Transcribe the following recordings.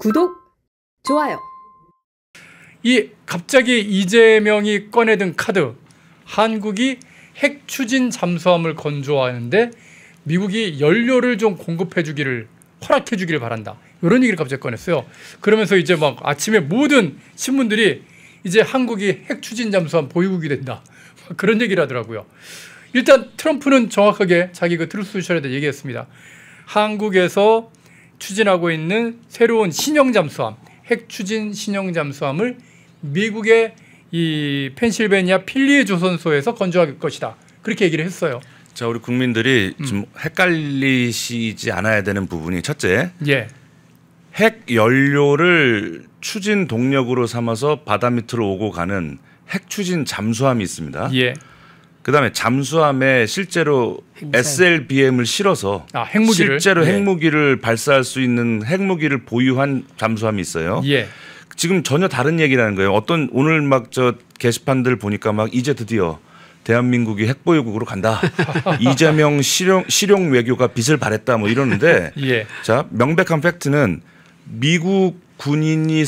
구독, 좋아요. 이 갑자기 이재명이 꺼내든 카드, 한국이 핵 추진 잠수함을 건조하는데 미국이 연료를 좀 공급해 주기를 허락해 주기를 바란다. 이런 얘기를 갑자기 꺼냈어요. 그러면서 이제 막 아침에 모든 신문들이 이제 한국이 핵 추진 잠수함 보유국이 된다. 그런 얘기를 하더라고요. 일단 트럼프는 정확하게 자기 그 트루스 소셜에 대해 얘기했습니다. 한국에서 추진하고 있는 새로운 신형 잠수함, 핵 추진 신형 잠수함을 미국의 이 펜실베니아 필리에 조선소에서 건조할 것이다. 그렇게 얘기를 했어요. 자, 우리 국민들이 좀 헷갈리시지 않아야 되는 부분이 첫째, 핵 연료를 추진 동력으로 삼아서 바다 밑으로 오고 가는 핵 추진 잠수함이 있습니다. 그다음에 잠수함에 실제로 SLBM을 실어서 핵무기를, 실제로 핵무기를 발사할 수 있는 핵무기를 보유한 잠수함이 있어요. 지금 전혀 다른 얘기라는 거예요. 어떤 오늘 막 저 게시판들 보니까 막 이제 드디어 대한민국이 핵보유국으로 간다. 이재명 실용 외교가 빛을 발했다 뭐 이러는데 자, 명백한 팩트는 미국 군인이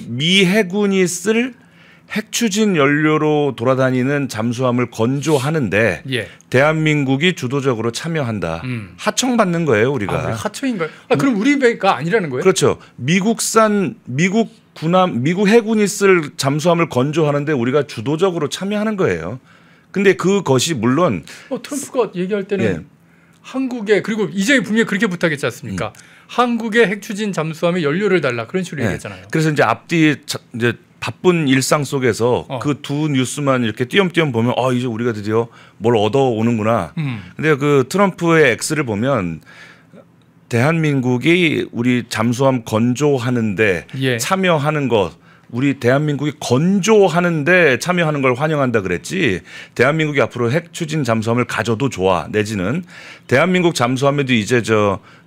미 해군이 쓸 핵추진 연료로 돌아다니는 잠수함을 건조하는데 대한민국이 주도적으로 참여한다. 하청받는 거예요, 우리가. 하청인가요? 그럼 우리 배가 아니라는 거예요? 그렇죠. 미국 해군이 쓸 잠수함을 건조하는데 우리가 주도적으로 참여하는 거예요. 근데 그것이 물론 트럼프가 얘기할 때는 한국에, 그리고 이제 분명히 그렇게 부탁했지 않습니까? 한국의 핵추진 잠수함에 연료를 달라, 그런 식으로 얘기했잖아요. 그래서 이제 앞뒤 이제 바쁜 일상 속에서 그 두 뉴스만 이렇게 띄엄띄엄 보면 이제 우리가 드디어 뭘 얻어오는구나. 근데 그 트럼프의 X를 보면 대한민국이 우리 잠수함 건조하는데 참여하는 것, 우리 대한민국이 건조하는데 참여하는 걸 환영한다 그랬지, 대한민국이 앞으로 핵 추진 잠수함을 가져도 좋아, 내지는 대한민국 잠수함에도 이제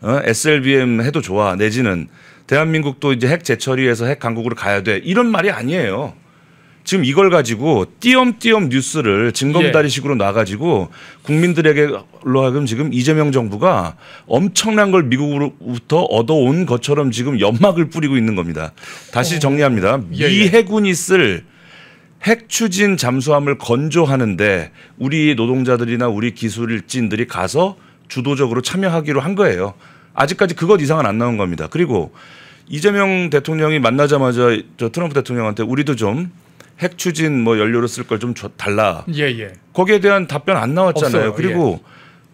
SLBM 해도 좋아, 내지는 대한민국도 이제 핵 재처리해서 핵 강국으로 가야 돼, 이런 말이 아니에요. 지금 이걸 가지고 띄엄띄엄 뉴스를 징검다리식으로 놔가지고 국민들에게로 하여금 지금 이재명 정부가 엄청난 걸 미국으로부터 얻어온 것처럼 지금 연막을 뿌리고 있는 겁니다. 다시 정리합니다. 미 해군이 쓸 핵 추진 잠수함을 건조하는데 우리 노동자들이나 우리 기술진들이 가서 주도적으로 참여하기로 한 거예요. 아직까지 그것 이상은 안 나온 겁니다. 그리고 이재명 대통령이 만나자마자 저 트럼프 대통령한테 우리도 좀 핵 추진 뭐 연료로 쓸 걸 좀 달라. 거기에 대한 답변 안 나왔잖아요. 없어요. 그리고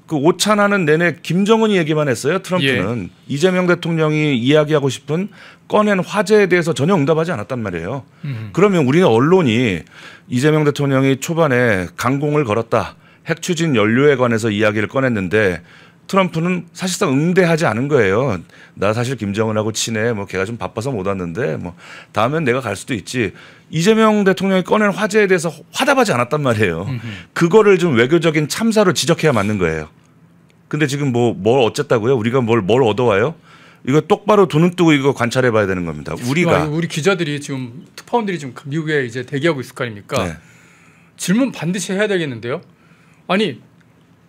그 오찬하는 내내 김정은이 얘기만 했어요. 트럼프는 이재명 대통령이 이야기하고 싶은 꺼낸 화제에 대해서 전혀 응답하지 않았단 말이에요. 그러면 우리는 언론이 이재명 대통령이 초반에 강공을 걸었다, 핵 추진 연료에 관해서 이야기를 꺼냈는데 트럼프는 사실상 응대하지 않은 거예요. 나 사실 김정은하고 친해. 뭐 걔가 좀 바빠서 못 왔는데 뭐 다음엔 내가 갈 수도 있지. 이재명 대통령이 꺼낸 화제에 대해서 화답하지 않았단 말이에요. 그거를 좀 외교적인 참사로 지적해야 맞는 거예요. 근데 지금 뭘 어쨌다고요? 우리가 뭘 얻어와요? 이거 똑바로 두 눈 뜨고 이거 관찰해 봐야 되는 겁니다. 우리 기자들이 지금 특파원들이 지금 미국에 이제 대기하고 있을 거 아닙니까? 질문 반드시 해야 되겠는데요. 아니,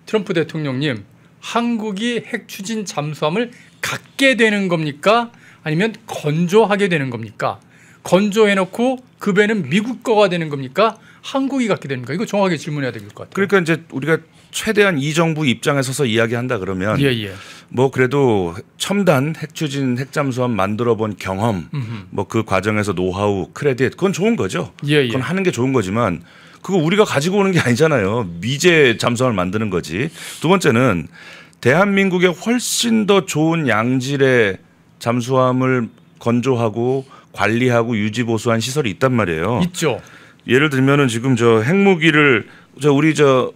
트럼프 대통령님, 한국이 핵 추진 잠수함을 갖게 되는 겁니까? 아니면 건조하게 되는 겁니까? 건조해놓고 그 배는 미국 거가 되는 겁니까? 한국이 갖게 되는 겁니까? 이거 정확하게 질문해야 될 것 같아요. 그러니까 이제 우리가 최대한 이 정부 입장에 서서 이야기한다 그러면 뭐 그래도 첨단 핵 추진 핵 잠수함 만들어 본 경험, 뭐 그 과정에서 노하우, 크레딧, 그건 좋은 거죠. 그건 하는 게 좋은 거지만 그거 우리가 가지고 오는 게 아니잖아요. 미제 잠수함을 만드는 거지. 두 번째는 대한민국에 훨씬 더 좋은 양질의 잠수함을 건조하고 관리하고 유지 보수한 시설이 있단 말이에요. 있죠. 예를 들면은 지금 저 핵무기를 우리 저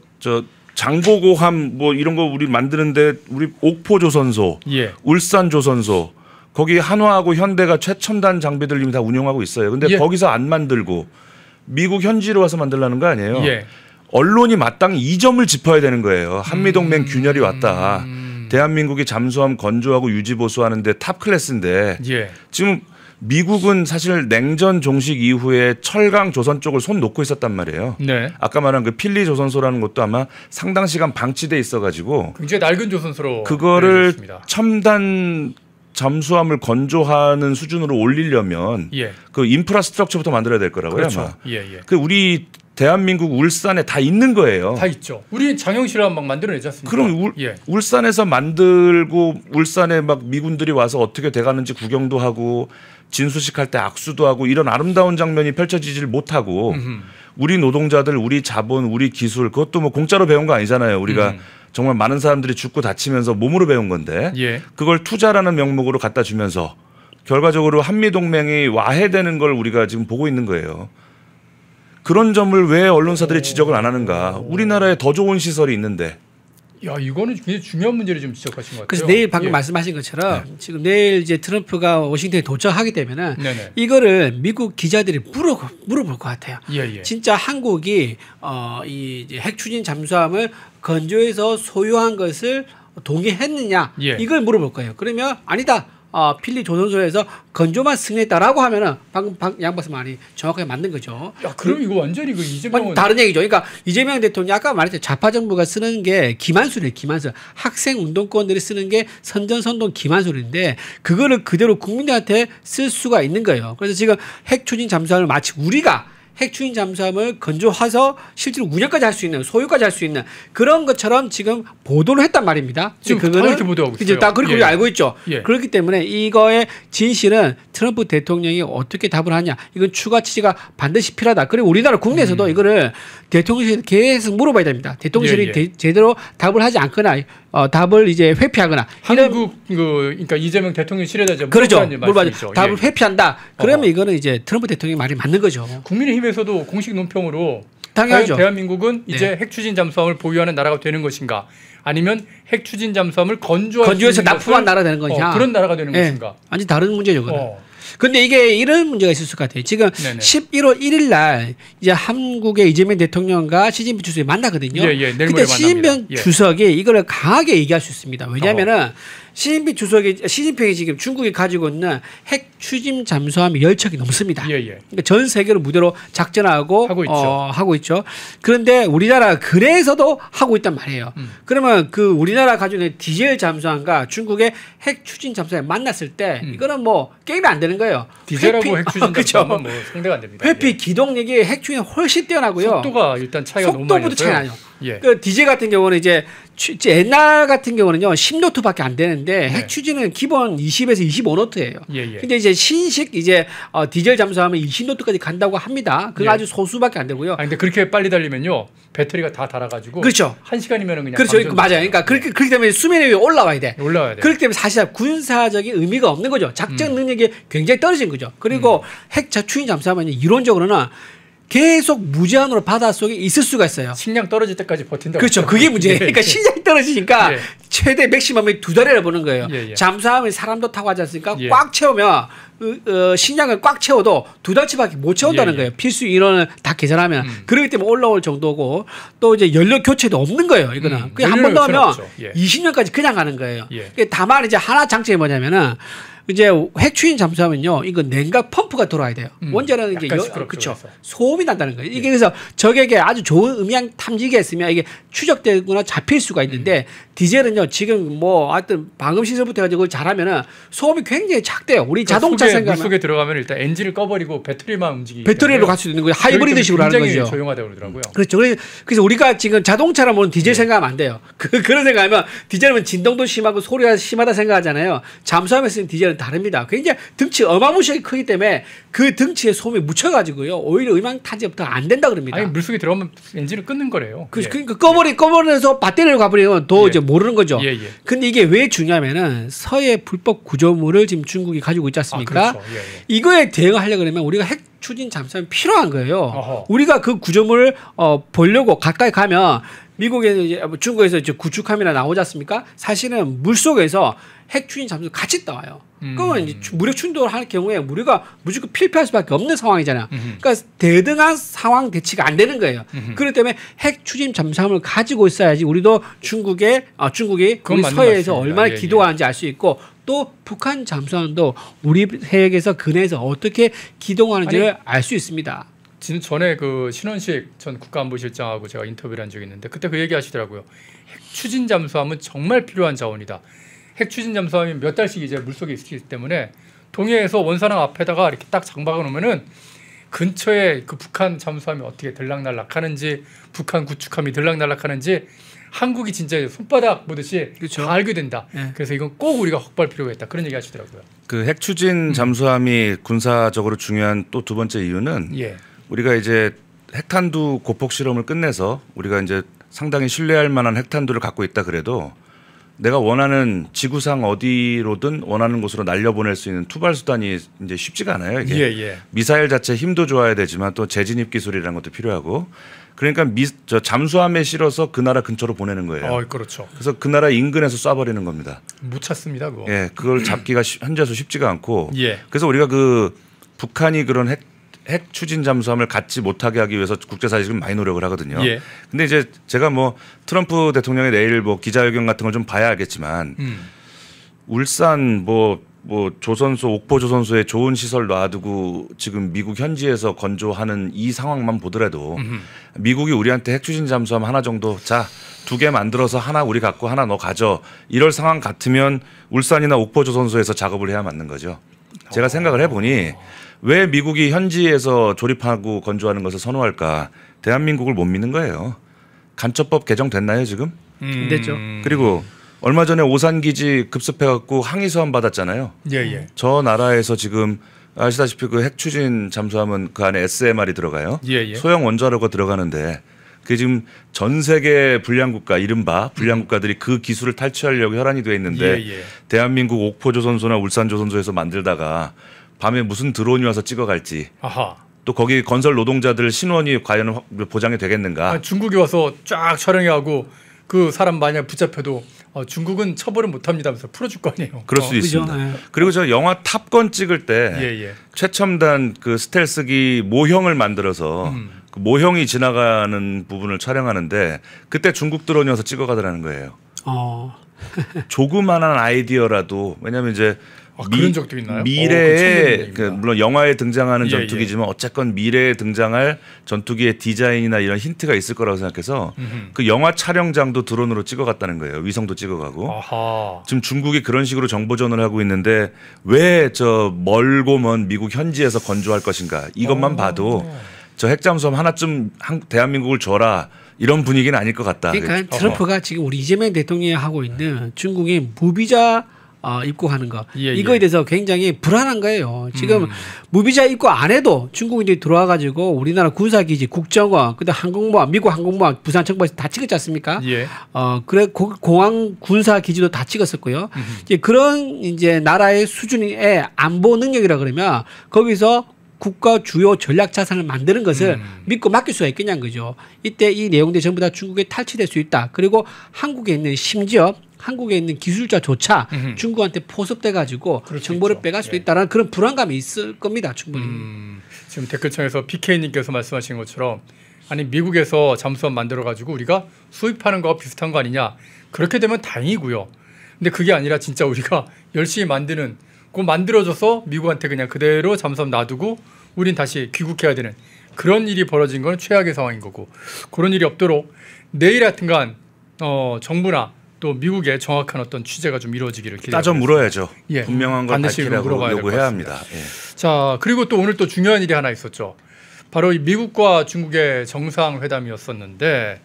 장보고함 뭐 이런 거 우리 만드는데 우리 옥포조선소, 울산조선소, 거기 한화하고 현대가 최첨단 장비들 이미 다 운영하고 있어요. 근데 거기서 안 만들고 미국 현지로 와서 만들라는 거 아니에요. 언론이 마땅히 이 점을 짚어야 되는 거예요. 한미동맹 균열이 왔다. 대한민국이 잠수함 건조하고 유지 보수하는데 탑 클래스인데 지금 미국은 사실 냉전 종식 이후에 철강 조선 쪽을 손 놓고 있었단 말이에요. 아까 말한 그 필리 조선소라는 것도 아마 상당 시간 방치돼 있어가지고 굉장히 낡은 조선소로 그거를 첨단 잠수함을 건조하는 수준으로 올리려면 예. 그 인프라스트럭처부터 만들어야 될 거라고요. 그렇죠. 아마. 예, 예. 그 우리 대한민국 울산에 다 있는 거예요. 다 있죠. 우리 장영실화 막 만들어내지 않습니까? 그럼 예. 울산에서 만들고 울산에 막 미군들이 와서 어떻게 돼가는지 구경도 하고 진수식 할 때 악수도 하고 이런 아름다운 장면이 펼쳐지질 못하고 우리 노동자들, 우리 자본, 우리 기술 그것도 뭐 공짜로 배운 거 아니잖아요. 우리가 정말 많은 사람들이 죽고 다치면서 몸으로 배운 건데 예. 그걸 투자라는 명목으로 갖다 주면서 결과적으로 한미동맹이 와해되는 걸 우리가 지금 보고 있는 거예요. 그런 점을 왜 언론사들이 지적을 안 하는가. 우리나라에 더 좋은 시설이 있는데. 야, 이거는 굉장히 중요한 문제를 좀 지적하신 것 같아요. 그래서 내일 방금 예. 말씀하신 것처럼 지금 내일 이제 트럼프가 워싱턴에 도착하게 되면은 네네. 이거를 미국 기자들이 물어볼 것 같아요. 예, 예. 진짜 한국이 이 이제 핵 추진 잠수함을 건조해서 소유한 것을 동의했느냐 예. 이걸 물어볼 거예요. 그러면 아니다. 필리 조선소에서 건조만 승인했다라고 하면은 방금 양 박사 말이 정확하게 맞는 거죠. 야, 그럼 이거 완전히 그 이재명은 다른 얘기죠. 그러니까 이재명 대통령이 아까 말했죠. 좌파 정부가 쓰는 게 기만술이에요. 기만술. 학생 운동권들이 쓰는 게 선전선동 기만술인데 그거를 그대로 국민들한테 쓸 수가 있는 거예요. 그래서 지금 핵 추진 잠수함을 마치 우리가 핵 추진 잠수함을 건조해서 실제로 운영까지 할 수 있는 소유까지 할 수 있는 그런 것처럼 지금 보도를 했단 말입니다. 지금 다 이렇게 보도하고 있어요. 다 그렇게 예. 우리가 알고 있죠. 예. 그렇기 때문에 이거의 진실은 트럼프 대통령이 어떻게 답을 하냐. 이건 추가 취재가 반드시 필요하다. 그리고 우리나라 국내에서도 이거를 대통령실에 계속 물어봐야 됩니다. 대통령실이 예, 예. 제대로 답을 하지 않거나 답을 이제 회피하거나 한국 그러니까 이재명 대통령실에다 이제 그렇죠. 물어봐죠. 답을 회피한다. 그러면 이거는 이제 트럼프 대통령의 말이 맞는 거죠. 국민의힘에서도 공식 논평으로 당연하죠. 과연 대한민국은 이제 핵 추진 잠수함을 보유하는 나라가 되는 것인가, 아니면 핵 추진 잠수함을 건조해서 납품한 나라가 되는 것이냐. 그런 나라가 되는 것인가. 완전 다른 문제죠. 그거는. 근데 이게 이런 문제가 있을 것 같아요. 지금 네네. 11월 1일 날 이제 한국의 이재명 대통령과 시진핑 주석이 만나거든요. 내일 모레 그때 시진핑 만납니다. 주석이 이거를 강하게 얘기할 수 있습니다. 왜냐하면은 시진핑이 지금 중국이 가지고 있는 핵 추진 잠수함 열척이 넘습니다. 그러니까 전 세계를 무대로 작전하고 하고 있죠. 그런데 우리나라 그래서도 하고 있단 말이에요. 그러면 그 우리나라 가지고 있는 디젤 잠수함과 중국의 핵 추진 잠수함이 만났을 때 이거는 뭐 게임이 안 되는 거예요. 디젤하고 핵 추진 잠수함은 뭐 상대가 안 됩니다. 회피 기동력이 핵 추진이 훨씬 뛰어나고요. 속도가 일단 차이가 너무 많이 나요. 속도부터 차이 나요. 그 디젤 같은 경우는 이제 옛날 같은 경우는요 10노트밖에 안 되는데 핵 추진은 기본 20에서 25노트예요. 근데 이제 신식 이제 디젤 잠수함은 20노트까지 간다고 합니다. 그거 아주 소수밖에 안 되고요. 근데 그렇게 빨리 달리면요 배터리가 다 닳아가지고 그렇죠. 1시간이면 그냥 그렇죠. 맞아요. 그러니까 그렇기 때문에 수면 위에 올라와야 돼. 올라와야 돼. 그렇기 때문에 사실 군사적인 의미가 없는 거죠. 작전 능력이 굉장히 떨어진 거죠. 그리고 핵 추진 잠수함은 이론적으로는 계속 무제한으로 바닷속에 있을 수가 있어요. 식량 떨어질 때까지 버틴다고. 그렇죠. 그게 문제예요. 그러니까 식량이 떨어지니까 최대 맥시멈이 2달이라 보는 거예요. 잠수함에 사람도 타고 하지 않습니까? 꽉 채우면 식량을 꽉 채워도 2달치밖에 못 채운다는 거예요. 필수 인원을 다 계산하면. 그렇기 때문에 올라올 정도고 또 이제 연료 교체도 없는 거예요. 이거는. 그냥 한 번 더 하면 20년까지 그냥 가는 거예요. 다만 이제 하나 장점이 뭐냐면은 이제 핵 추진 잠수하면요, 이거 냉각 펌프가 돌아야 돼요. 원자는 이제 그렇죠. 소음이 난다는 거예요. 이게 그래서 적에게 아주 좋은 음향 탐지기가 있으면 이게 추적되거나 잡힐 수가 있는데 디젤은요 지금 뭐 하여튼 방음 시설부터 해가지고 잘하면은 소음이 굉장히 작대요. 우리 그러니까 자동차 생각하면 물속에 들어가면 일단 엔진을 꺼버리고 배터리만 움직이기 배터리로 갈 수 있는 거예요. 하이브리드식으로 하는 거죠. 굉장히 조용하다고 그러더라고요. 그렇죠. 그래서 우리가 지금 자동차라 보는 디젤 생각하면 안 돼요. 그런 생각하면 디젤은 진동도 심하고 소리가 심하다 생각하잖아요. 잠수함에 쓰는 디젤은 다릅니다. 굉장히 등치 어마무시하게 크기 때문에 그 등치에 소음이 묻혀가지고요 오히려 음향 탐지부터 안 된다 그럽니다. 아니 물속에 들어가면 엔진을 끊는 거래요. 그러니까 꺼버려서 배터리를 가버리면 더 이제 모르는 거죠. 근데 이게 왜 중요하면은 서해 불법 구조물을 지금 중국이 가지고 있지 않습니까? 그렇죠. 이거에 대응하려고 그러면 우리가 핵 추진 잠수함이 필요한 거예요. 어허. 우리가 그 구조물을 보려고 가까이 가면 미국에서 이제 중국에서 이제 구축함이나 나오지 않습니까? 사실은 물 속에서 핵 추진 잠수 같이 떠와요. 그러면 이제 무력 충돌할 경우에 우리가 무조건 필패할 수밖에 없는 상황이잖아요. 그러니까 대등한 상황 대치가 안 되는 거예요. 그렇기 때문에 핵 추진 잠수함을 가지고 있어야지 우리도 중국이 우리 서해에서 얼마나 기동하는지 알 수 있고 또 북한 잠수함도 우리 해역에서 근해에서 어떻게 기동하는지를 알 수 있습니다. 전에 그 신원식 전 국가안보실장하고 제가 인터뷰를 한 적이 있는데 그때 그 얘기 하시더라고요. 핵 추진 잠수함은 정말 필요한 자원이다. 핵 추진 잠수함이 몇 달씩 이제 물속에 있기 때문에 동해에서 원산항 앞에다가 이렇게 딱 장박해 놓으면은 근처에 그 북한 잠수함이 어떻게 들락날락하는지, 북한 구축함이 들락날락하는지 한국이 진짜 손바닥 보듯이 그렇죠. 다 알게 된다. 네. 그래서 이건 꼭 우리가 확보할 필요가 있다. 그런 얘기 하시더라고요. 그 핵 추진 잠수함이 군사적으로 중요한 또 두 번째 이유는 우리가 이제 핵탄두 고폭 실험을 끝내서 우리가 이제 상당히 신뢰할 만한 핵탄두를 갖고 있다 그래도 내가 원하는 지구상 어디로든 원하는 곳으로 날려보낼 수 있는 투발 수단이 이제 쉽지가 않아요. 이게 미사일 자체 힘도 좋아야 되지만 또 재진입 기술이라는 것도 필요하고 그러니까 저 잠수함에 실어서 그 나라 근처로 보내는 거예요. 그렇죠. 그래서 그 나라 인근에서 쏴버리는 겁니다. 못 찾습니다, 그거. 예, 그걸 잡기가 현재서 쉽지가 않고. 그래서 우리가 그 북한이 그런 핵 추진 잠수함을 갖지 못하게 하기 위해서 국제사회가 지금 많이 노력을 하거든요. 근데 이제 제가 뭐 트럼프 대통령의 내일 뭐 기자회견 같은 걸 좀 봐야 알겠지만 울산 뭐 조선소 옥포 조선소에 좋은 시설 놔두고 지금 미국 현지에서 건조하는 이 상황만 보더라도 미국이 우리한테 핵 추진 잠수함 하나 정도 자 2개 만들어서 하나 우리 갖고 하나 너 가져 이럴 상황 같으면 울산이나 옥포 조선소에서 작업을 해야 맞는 거죠. 제가 생각을 해보니 왜 미국이 현지에서 조립하고 건조하는 것을 선호할까? 대한민국을 못 믿는 거예요. 간첩법 개정됐나요 지금? 됐죠. 그리고 얼마 전에 오산기지 급습해갖고 항의서한 받았잖아요. 저 나라에서 지금 아시다시피 그 핵 추진 잠수함은 그 안에 SMR이 들어가요. 소형 원자로가 들어가는데 그게 지금 전 세계 불량국가 이른바 불량국가들이 그 기술을 탈취하려고 혈안이 돼 있는데 대한민국 옥포조선소나 울산조선소에서 만들다가 밤에 무슨 드론이 와서 찍어갈지 또 거기 건설 노동자들 신원이 과연 보장이 되겠는가. 중국이 와서 쫙 촬영하고 그 사람 만약 붙잡혀도 중국은 처벌을 못합니다 하면서 풀어줄 거 아니에요. 그럴 수 있습니다. 그리고 저 영화 탑건 찍을 때 최첨단 그 스텔스기 모형을 만들어서 그 모형이 지나가는 부분을 촬영하는데 그때 중국 드론이 와서 찍어가더라는 거예요. 조그만한 아이디어라도 왜냐하면 이제 그런 적도 있나요? 미래에 물론 영화에 등장하는 전투기지만 어쨌건 미래에 등장할 전투기의 디자인이나 이런 힌트가 있을 거라고 생각해서 그 영화 촬영장도 드론으로 찍어갔다는 거예요. 위성도 찍어가고. 지금 중국이 그런 식으로 정보전을 하고 있는데 왜 저 멀고 먼 미국 현지에서 건조할 것인가 이것만 봐도 저 핵잠수함 하나쯤 대한민국을 줘라. 이런 분위기는 아닐 것 같다. 그러니까 트럼프가 지금 우리 이재명 대통령이 하고 있는 중국의 무비자 입국하는 거 이거에 대해서 굉장히 불안한 거예요. 지금 무비자 입국 안 해도 중국인들이 들어와 가지고 우리나라 군사기지, 국정원, 그다음 항공모함, 미국 항공모함, 부산 정부에서 다 찍었지 않습니까? 그래 공항 군사기지도 다 찍었었고요. 이제 그런 이제 나라의 수준의 안보 능력이라 그러면 거기서 국가 주요 전략 자산을 만드는 것을 믿고 맡길 수가 있겠냐는 거죠. 이때 이 내용들이 전부 다 중국에 탈취될 수 있다. 그리고 한국에 있는 심지어 한국에 있는 기술자조차 중국한테 포섭돼 가지고 정보를 빼갈 수도 있다는 그런 불안감이 있을 겁니다. 충분히. 지금 댓글창에서 PK님께서 말씀하신 것처럼 아니 미국에서 잠수함 만들어 가지고 우리가 수입하는 거와 비슷한 거 아니냐. 그렇게 되면 다행이고요. 근데 그게 아니라 진짜 우리가 열심히 만드는 그거 만들어줘서 미국한테 그냥 그대로 잠수함 놔두고 우린 다시 귀국해야 되는 그런 일이 벌어진 건 최악의 상황인 거고 그런 일이 없도록 내일 하여튼간 정부나 또 미국의 정확한 어떤 취재가 좀 이루어지기를 기대합니다. 따져 물어야죠. 분명한 걸 밝히라고 요구해야 합니다. 자 그리고 또 오늘 또 중요한 일이 하나 있었죠. 바로 이 미국과 중국의 정상회담이었었는데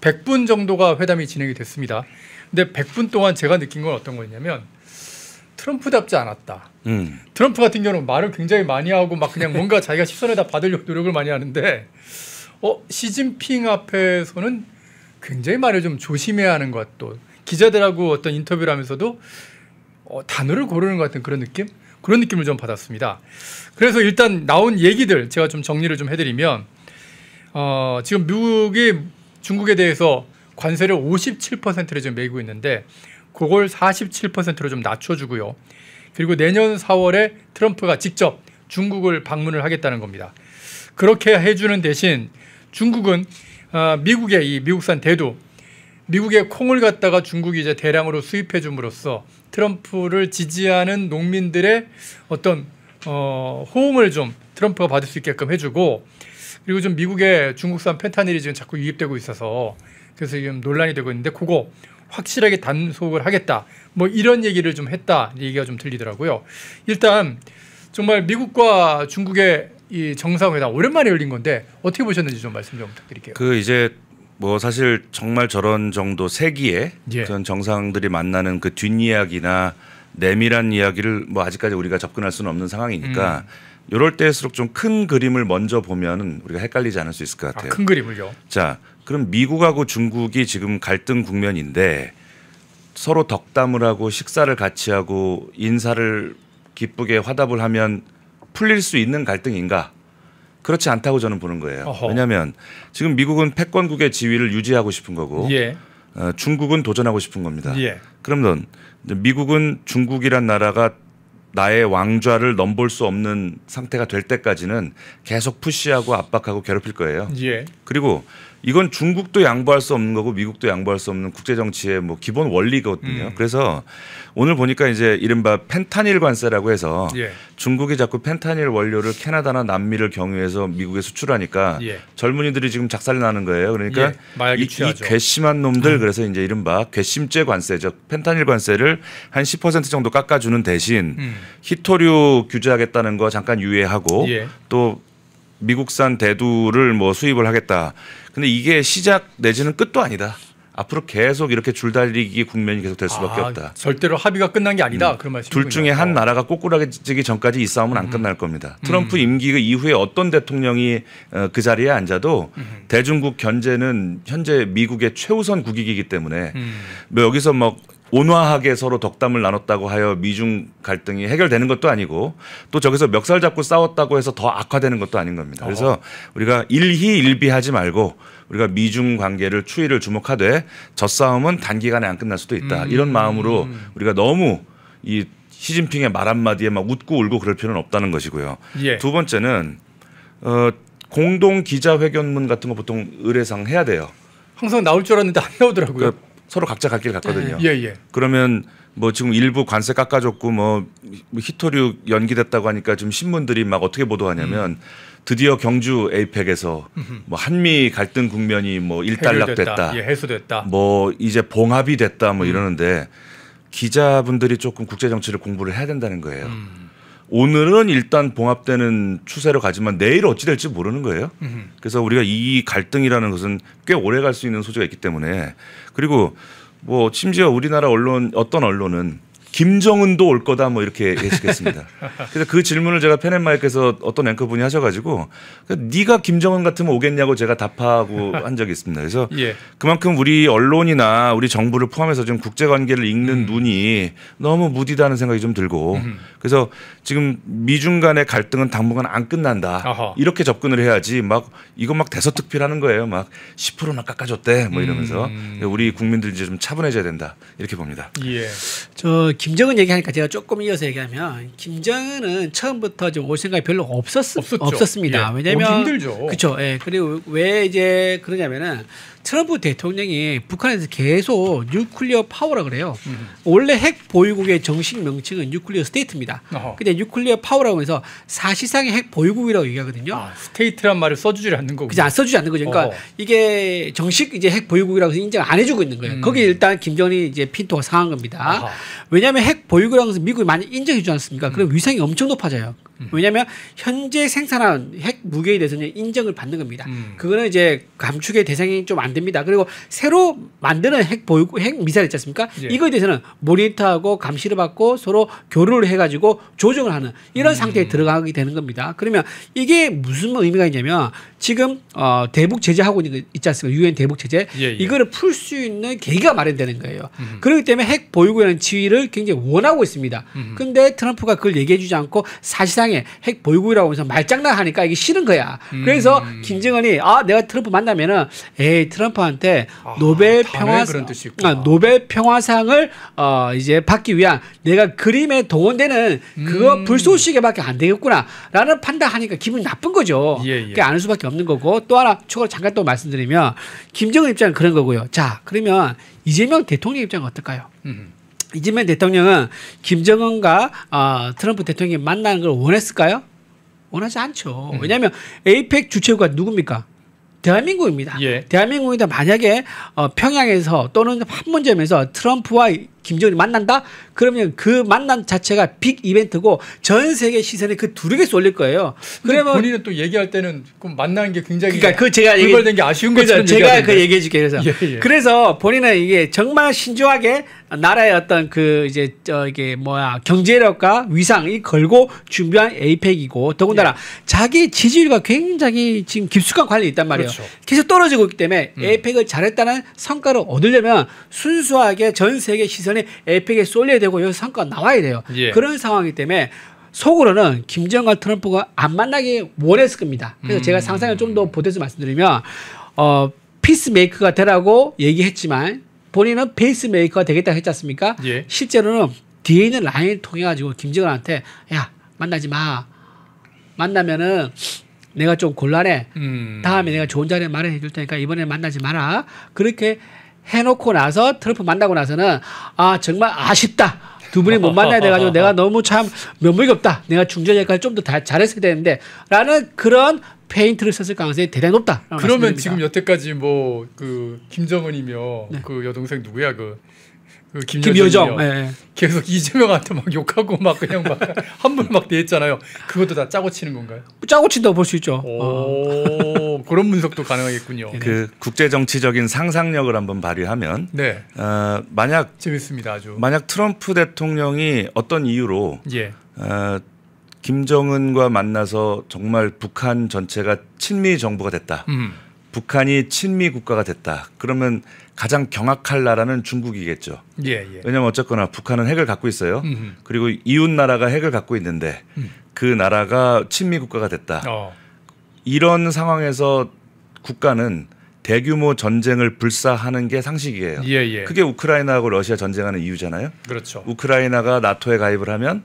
100분 정도가 회담이 진행이 됐습니다. 근데 100분 동안 제가 느낀 건 어떤 거였냐면 트럼프답지 않았다. 트럼프 같은 경우는 말을 굉장히 많이 하고 막 그냥 뭔가 자기가 시선에다 받으려고 노력을 많이 하는데 시진핑 앞에서는 굉장히 말을 좀 조심해야 하는 것 또 기자들하고 어떤 인터뷰를 하면서도 단어를 고르는 것 같은 그런 느낌? 그런 느낌을 좀 받았습니다. 그래서 일단 나온 얘기들 제가 좀 정리를 좀 해드리면 지금 미국이 중국에 대해서 관세를 57%를 지금 매기고 있는데 그걸 47%로 좀 낮춰주고요. 그리고 내년 4월에 트럼프가 직접 중국을 방문을 하겠다는 겁니다. 그렇게 해주는 대신 중국은 미국의 이 미국산 대두, 미국의 콩을 갖다가 중국이 이제 대량으로 수입해 줌으로써 트럼프를 지지하는 농민들의 어떤 호응을 좀 트럼프가 받을 수 있게끔 해주고 그리고 좀 미국의 중국산 펜타닐이 지금 자꾸 유입되고 있어서 그래서 지금 논란이 되고 있는데 그거 확실하게 단속을 하겠다. 뭐 이런 얘기를 좀 했다 얘기가 좀 들리더라고요. 일단 정말 미국과 중국의 이 정상회담 오랜만에 열린 건데 어떻게 보셨는지 좀 말씀 좀 부탁드릴게요. 그 이제 뭐 사실 정말 저런 정도 세기의 예. 그런 정상들이 만나는 그 뒷이야기나 내밀한 이야기를 뭐 아직까지 우리가 접근할 수는 없는 상황이니까 이럴 때일수록 좀 큰 그림을 먼저 보면 우리가 헷갈리지 않을 수 있을 것 같아요. 큰 그림을요? 자, 그럼 미국하고 중국이 지금 갈등 국면인데 서로 덕담을 하고 식사를 같이 하고 인사를 기쁘게 화답을 하면 풀릴 수 있는 갈등인가? 그렇지 않다고 저는 보는 거예요. 어허. 왜냐하면 지금 미국은 패권국의 지위를 유지하고 싶은 거고 예. 중국은 도전하고 싶은 겁니다. 예. 그러면 미국은 중국이란 나라가 나의 왕좌를 넘볼 수 없는 상태가 될 때까지는 계속 푸시하고 압박하고 괴롭힐 거예요. 예. 그리고 이건 중국도 양보할 수 없는 거고 미국도 양보할 수 없는 국제 정치의 뭐 기본 원리거든요. 그래서 오늘 보니까 이제 이른바 펜타닐 관세라고 해서 예. 중국이 자꾸 펜타닐 원료를 캐나다나 남미를 경유해서 미국에 수출하니까 예. 젊은이들이 지금 작살이 나는 거예요. 그러니까 예. 이 괘씸한 놈들 그래서 이제 이른바 괘씸죄 관세죠. 펜타닐 관세를 한 10% 정도 깎아주는 대신 희토류 규제하겠다는 거 잠깐 유예하고 예. 또 미국산 대두를 뭐 수입을 하겠다. 근데 이게 시작 내지는 끝도 아니다. 앞으로 계속 이렇게 줄달리기 국면이 계속 될 수밖에 없다. 절대로 합의가 끝난 게 아니다. 그런 말씀이군요. 둘 중에 한 나라가 꼬꾸라지기 전까지 이 싸움은 안 끝날 겁니다. 트럼프 임기 이후에 어떤 대통령이 그 자리에 앉아도 대중국 견제는 현재 미국의 최우선 국익이기 때문에 뭐 여기서 막 온화하게 서로 덕담을 나눴다고 하여 미중 갈등이 해결되는 것도 아니고 또 저기서 멱살 잡고 싸웠다고 해서 더 악화되는 것도 아닌 겁니다. 그래서 우리가 일희일비하지 말고 우리가 미중 관계를 추이를 주목하되 저 싸움은 단기간에 안 끝날 수도 있다. 이런 마음으로 우리가 너무 이 시진핑의 말 한마디에 막 웃고 울고 그럴 필요는 없다는 것이고요. 예. 두 번째는 공동 기자회견문 같은 거 보통 의례상 해야 돼요. 항상 나올 줄 알았는데 안 나오더라고요. 그러니까 서로 각자 갈 길 갔거든요. 예, 예. 그러면 뭐 지금 일부 관세 깎아줬고 뭐 희토류 연기됐다고 하니까 지금 신문들이 막 어떻게 보도하냐면 드디어 경주 에이펙에서 뭐 한미 갈등 국면이 뭐 일단락됐다. 예, 해소됐다. 뭐 이제 봉합이 됐다 뭐 이러는데 기자분들이 조금 국제 정치를 공부를 해야 된다는 거예요. 오늘은 일단 봉합되는 추세로 가지만 내일 어찌 될지 모르는 거예요. 그래서 우리가 이 갈등이라는 것은 꽤 오래 갈 수 있는 소지가 있기 때문에 그리고 뭐 심지어 우리나라 언론 어떤 언론은 김정은도 올 거다 뭐 이렇게 예측했습니다. 그래서 그 질문을 제가 펜앤마이크에서 어떤 앵커분이 하셔가지고 네가 김정은 같으면 오겠냐고 제가 답하고 한 적이 있습니다. 그래서 예. 그만큼 우리 언론이나 우리 정부를 포함해서 지금 국제관계를 읽는 눈이 너무 무디다는 생각이 좀 들고 그래서 지금 미중 간의 갈등은 당분간 안 끝난다. 아하. 이렇게 접근을 해야지 막 이거 막 대서특필하는 거예요. 막 10%나 깎아줬대 뭐 이러면서 우리 국민들 이제 좀 차분해져야 된다 이렇게 봅니다. 예. 저 김정은 얘기하니까 제가 조금 이어서 얘기하면 김정은은 처음부터 좀 올 생각이 별로 없었습니다. 예. 왜냐하면 힘들죠. 그렇죠. 예. 그리고 왜 이제 그러냐면은 트럼프 대통령이 북한에서 계속 뉴클리어 파워라 그래요. 원래 핵 보유국의 정식 명칭은 뉴클리어 스테이트입니다. 근데 뉴클리어 파워라고 해서 사실상의 핵 보유국이라고 얘기하거든요. 아, 스테이트란 말을 써주지 않는 거고. 그죠, 안 써주지 않는 거죠. 그러니까 이게 정식 이제 핵 보유국이라고 해서 인정 안 해주고 있는 거예요. 거기에 일단 김정은이 이제 핀도가 상한 겁니다. 아하. 왜냐하면 핵 보유국이라고 해서 미국이 많이 인정해주지 않습니까? 그럼 위상이 엄청 높아져요. 왜냐하면 현재 생산한 핵 무기에 대해서는 인정을 받는 겁니다. 그거는 이제 감축의 대상이 좀 안 됩니다. 그리고 새로 만드는 핵 보유국, 핵 미사일 있지 않습니까? 예. 이거에 대해서는 모니터하고 감시를 받고 서로 교류를 해가지고 조정을 하는 이런 상태에 들어가게 되는 겁니다. 그러면 이게 무슨 의미가 있냐면 지금 대북 제재하고 있는 거 있지 않습니까? 유엔 대북 제재. 예. 이거를 풀 수 있는 계기가 마련되는 거예요. 그렇기 때문에 핵 보유국이라는 지위를 굉장히 원하고 있습니다. 근데 트럼프가 그걸 얘기해 주지 않고 사실상의 핵 보유국이라고 해서 말장난하니까 이게 싫은 거야. 그래서 김정은이 내가 트럼프 만나면은 트럼프한테 노벨 평화상을 이제 받기 위한 내가 그림에 동원되는 그거 불쏘시개밖에 안 되겠구나라는 판단하니까 기분이 나쁜 거죠. 그게 아는 수밖에 없는 거고 또 하나 추가로 잠깐 또 말씀드리면 김정은 입장은 그런 거고요. 자, 그러면 이재명 대통령 입장은 어떨까요? 이재명 대통령은 김정은과 트럼프 대통령이 만나는 걸 원했을까요? 원하지 않죠. 왜냐하면 에이펙 주최국가 누굽니까? 대한민국입니다. 예. 대한민국인데 만약에 평양에서 또는 판문점에서 트럼프와 김정은이 만난다? 그러면 그 만남 자체가 빅 이벤트고 전 세계 시선이 그 둘에게 쏠릴 거예요. 그러면 본인은 또 얘기할 때는 그 만나는 게 굉장히 그러니까 그 제가 불발된 게 아쉬운 것처럼 제가 그 얘기해 줄게요. 그래서 그래서 본인은 이게 정말 신중하게 나라의 어떤 그 이제 이게 뭐야 경제력과 위상이 걸고 준비한 에이펙이고 더군다나 자기 지지율과 굉장히 지금 깊숙한 관련이 있단 말이에요. 그렇죠. 계속 떨어지고 있기 때문에 에이펙을 잘했다는 성과를 얻으려면 순수하게 전 세계 시선이 에이펙에 쏠려야 되고 여기서 성과가 나와야 돼요. 그런 상황이기 때문에 속으로는 김정은과 트럼프가 안 만나기 원했을 겁니다. 그래서 제가 상상을 좀 더 보태서 말씀드리면 피스메이커가 되라고 얘기했지만 본인은 페이스메이커가 되겠다 했지 않습니까? 실제로는 뒤에 있는 라인을 통해 가지고 김정은한테 야 만나지 마. 만나면은 내가 좀 곤란해. 다음에 내가 좋은 자리 마련해 줄 테니까 이번에 만나지 마라. 그렇게 해놓고 나서 트럼프 만나고 나서는 아 정말 아쉽다. 두 분이 못 만나야 돼가지고 내가 너무 참 면목이 없다. 내가 중재 역할을 좀 더 잘했어야 되는데 라는 그런 페인트를 썼을 가능성이 대단히 높다. 그러면 지금 여태까지 뭐 그 김정은이며 그 여동생 누구야 그 김여정 계속 이재명한테 막 욕하고 막 그냥 막 함부로 막 대했잖아요. 그것도 다 짜고 치는 건가요? 짜고 친다고 볼 수 있죠. 그런 분석도 가능하겠군요. 그 국제 정치적인 상상력을 한번 발휘하면 만약 재밌습니다. 아주 만약 트럼프 대통령이 어떤 이유로 김정은과 만나서 정말 북한 전체가 친미 정부가 됐다. 북한이 친미 국가가 됐다. 그러면 가장 경악할 나라는 중국이겠죠. 왜냐하면 어쨌거나 북한은 핵을 갖고 있어요. 그리고 이웃 나라가 핵을 갖고 있는데 그 나라가 친미 국가가 됐다. 이런 상황에서 국가는 대규모 전쟁을 불사하는 게 상식이에요. 그게 우크라이나하고 러시아 전쟁하는 이유잖아요. 그렇죠. 우크라이나가 나토에 가입을 하면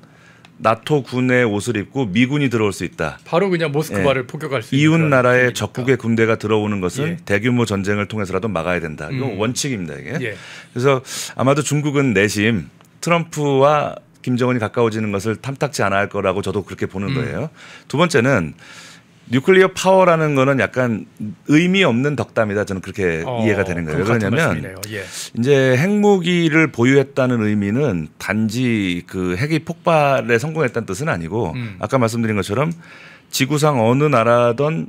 나토 군의 옷을 입고 미군이 들어올 수 있다. 바로 그냥 모스크바를 폭격할 수 있는 이웃 나라의 적국의 군대가 들어오는 것은 대규모 전쟁을 통해서라도 막아야 된다. 이건 원칙입니다. 이게. 그래서 아마도 중국은 내심 트럼프와 김정은이 가까워지는 것을 탐탁지 않아 할 거라고 저도 그렇게 보는 거예요. 두 번째는 뉴클리어 파워라는 거는 약간 의미 없는 덕담이다. 저는 그렇게 이해가 되는 거예요. 왜 그러냐면 이제 핵무기를 보유했다는 의미는 단지 그 핵이 폭발에 성공했다는 뜻은 아니고 아까 말씀드린 것처럼 지구상 어느 나라든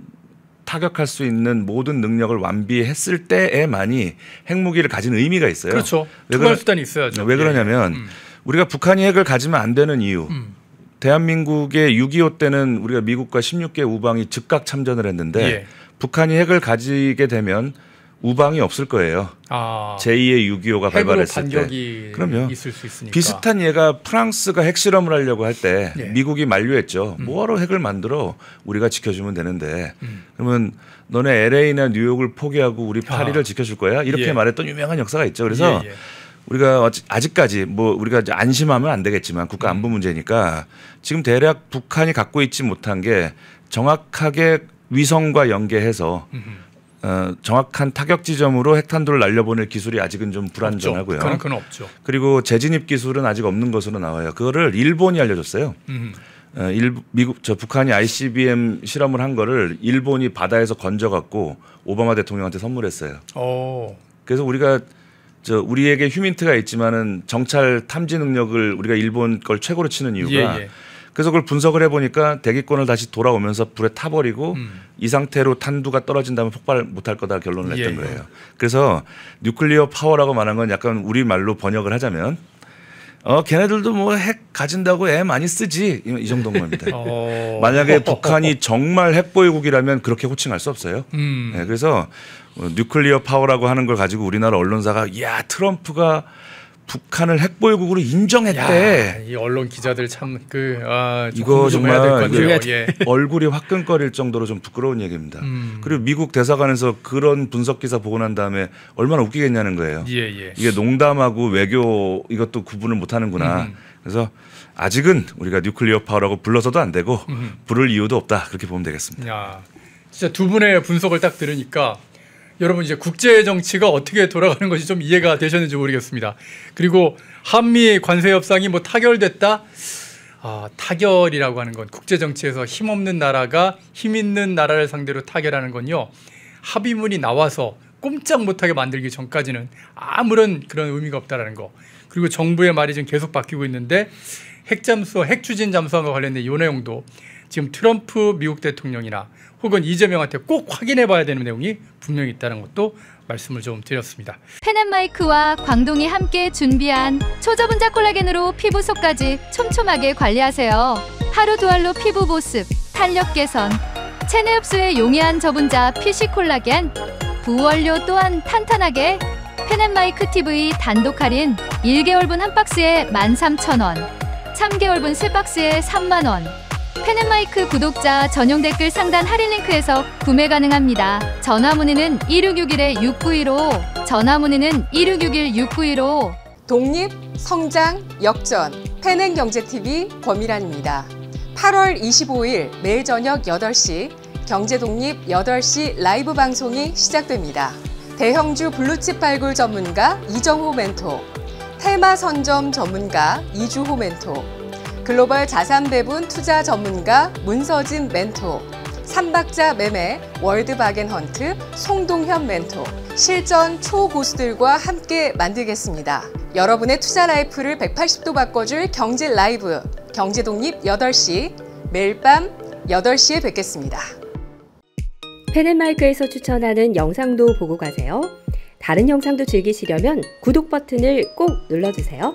타격할 수 있는 모든 능력을 완비했을 때에만이 핵무기를 가진 의미가 있어요. 그렇죠. 투발 수단이 있어야죠. 왜 그러냐면 우리가 북한이 핵을 가지면 안 되는 이유. 대한민국의 6.25 때는 우리가 미국과 16개 우방이 즉각 참전을 했는데 북한이 핵을 가지게 되면 우방이 없을 거예요. 제2의 6.25가 발발했을 때. 그럼요. 있을 수 있으니까. 비슷한 예가 프랑스가 핵실험을 하려고 할 때 미국이 만류했죠. 뭐하러 핵을 만들어 우리가 지켜주면 되는데 그러면 너네 LA나 뉴욕을 포기하고 우리 파리를 지켜줄 거야? 이렇게 말했던 유명한 역사가 있죠. 그래서 우리가 아직까지 뭐 우리가 안심하면 안 되겠지만 국가 안보 문제니까 지금 대략 북한이 갖고 있지 못한 게 정확하게 위성과 연계해서 정확한 타격 지점으로 핵탄두를 날려보낼 기술이 아직은 좀 불안정하고요. 그건 없죠. 그리고 재진입 기술은 아직 없는 것으로 나와요. 그거를 일본이 알려줬어요. 북한이 ICBM 실험을 한 거를 일본이 바다에서 건져갖고 오바마 대통령한테 선물했어요. 그래서 우리가 우리에게 휴민트가 있지만은 정찰 탐지 능력을 우리가 일본 걸 최고로 치는 이유가 그래서 그걸 분석을 해보니까 대기권을 다시 돌아오면서 불에 타버리고 이 상태로 탄두가 떨어진다면 폭발 못할 거다 결론을 냈던 거예요. 그래서 뉴클리어 파워라고 말한 건 약간 우리말로 번역을 하자면 걔네들도 뭐 핵 가진다고 애 많이 쓰지 이 정도인 겁니다. 만약에 북한이 정말 핵보유국이라면 그렇게 호칭할 수 없어요. 그래서 뉴클리어 파워라고 하는 걸 가지고 우리나라 언론사가 야 트럼프가 북한을 핵보유국으로 인정했대. 이 언론 기자들 참 이거 정말 얼굴이 화끈거릴 정도로 좀 부끄러운 얘기입니다. 그리고 미국 대사관에서 그런 분석 기사 보고 난 다음에 얼마나 웃기겠냐는 거예요. 이게 농담하고 외교 이것도 구분을 못하는구나. 그래서 아직은 우리가 뉴클리어 파워라고 불러서도 안 되고 부를 이유도 없다. 그렇게 보면 되겠습니다. 진짜 두 분의 분석을 딱 들으니까 여러분 이제 국제 정치가 어떻게 돌아가는 것이 좀 이해가 되셨는지 모르겠습니다. 그리고 한미 관세 협상이 뭐 타결됐다. 타결이라고 하는 건 국제 정치에서 힘없는 나라가 힘 있는 나라를 상대로 타결하는 건요. 합의문이 나와서 꼼짝 못하게 만들기 전까지는 아무런 그런 의미가 없다라는 거. 그리고 정부의 말이 지금 계속 바뀌고 있는데 핵 추진 잠수함과 관련된 이 내용도 지금 트럼프 미국 대통령이나 혹은 이재명한테 꼭 확인해 봐야 되는 내용이 분명히 있다는 것도 말씀을 좀 드렸습니다. 펜앤마이크와 광동이 함께 준비한 초저분자 콜라겐으로 피부 속까지 촘촘하게 관리하세요. 하루 두 알로 피부 보습, 탄력 개선, 체내 흡수에 용이한 저분자 PC 콜라겐, 부원료 또한 탄탄하게 펜앤마이크 TV 단독 할인 1개월분 한 박스에 13,000원, 3개월분 3박스에 30,000원. 펜앤마이크 구독자 전용 댓글 상단 할인 링크에서 구매 가능합니다. 전화 문의는 1661-6915, 전화 문의는 1661-6915. 독립, 성장, 역전, 펜앤경제TV 권미란입니다. 8월 25일 매일 저녁 8시 경제독립 8시 라이브 방송이 시작됩니다. 대형주 블루칩 발굴 전문가 이정호 멘토, 테마 선점 전문가 이주호 멘토, 글로벌 자산 배분 투자 전문가 문서진 멘토, 삼박자 매매 월드바겐헌트 송동현 멘토, 실전 초고수들과 함께 만들겠습니다. 여러분의 투자 라이프를 180도 바꿔줄 경제 라이브, 경제독립 8시, 매일 밤 8시에 뵙겠습니다. 펜앤마이크에서 추천하는 영상도 보고 가세요. 다른 영상도 즐기시려면 구독 버튼을 꼭 눌러주세요.